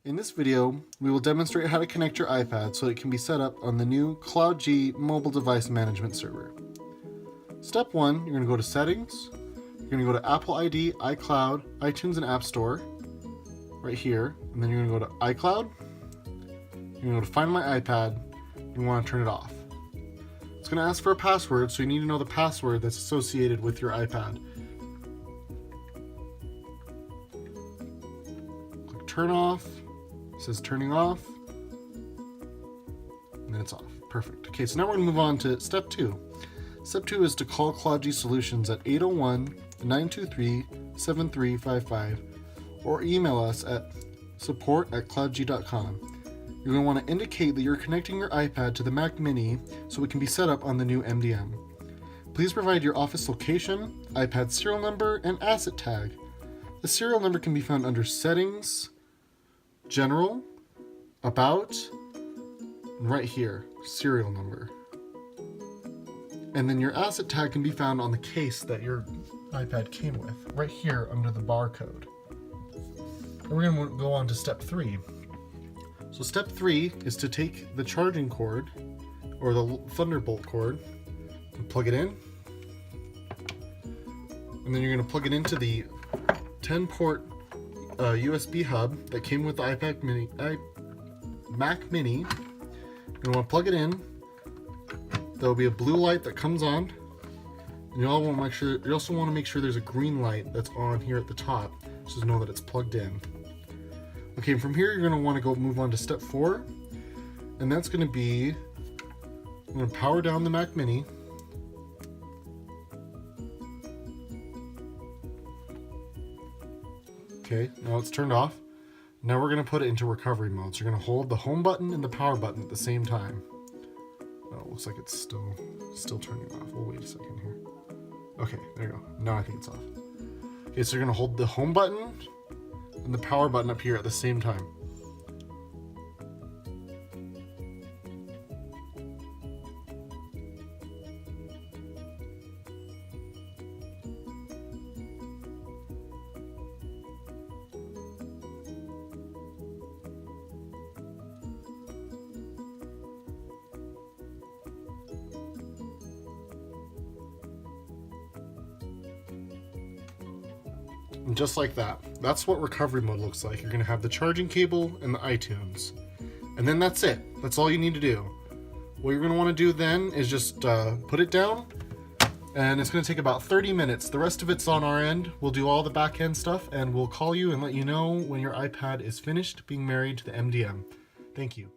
In this video, we will demonstrate how to connect your iPad so it can be set up on the new CloudG Mobile Device Management server. Step 1, you're going to go to Settings, you're going to go to Apple ID, iCloud, iTunes and App Store, right here, and then you're going to go to iCloud, you're going to go to Find My iPad, and you want to turn it off. It's going to ask for a password, so you need to know the password that's associated with your iPad. Click Turn Off. It says turning off, and then it's off. Perfect. Okay, so now we're going to move on to step 2. Step 2 is to call CloudG Solutions at 801-923-7355 or email us at support@cloudg.com. You're going to want to indicate that you're connecting your iPad to the Mac Mini so it can be set up on the new MDM. Please provide your office location, iPad serial number, and asset tag. The serial number can be found under Settings, General, About, and right here, serial number. And then your asset tag can be found on the case that your iPad came with, right here under the barcode. And we're going to go on to step 3. So step 3 is to take the charging cord, or the Thunderbolt cord, and plug it in. And then you're going to plug it into the 10-port USB hub that came with the Mac Mini. You're going to want to plug it in. There will be a blue light that comes on. And you also want to make sure there's a green light that's on here at the top, so to know that it's plugged in. Okay, from here you're going to want to move on to step 4, and that's going to be, I'm going to power down the Mac Mini. Okay, now it's turned off. Now we're going to put it into recovery mode. So you're going to hold the home button and the power button at the same time. Oh, it looks like it's still turning off. We'll wait a second here. Okay, there you go. Now I think it's off. Okay, so you're going to hold the home button and the power button up here at the same time. And just like that, that's what recovery mode looks like. You're going to have the charging cable and the iTunes. And then that's it. That's all you need to do. What you're going to want to do then is just put it down, and it's going to take about 30 minutes. The rest of it's on our end. We'll do all the back end stuff, and we'll call you and let you know when your iPad is finished being married to the MDM. Thank you.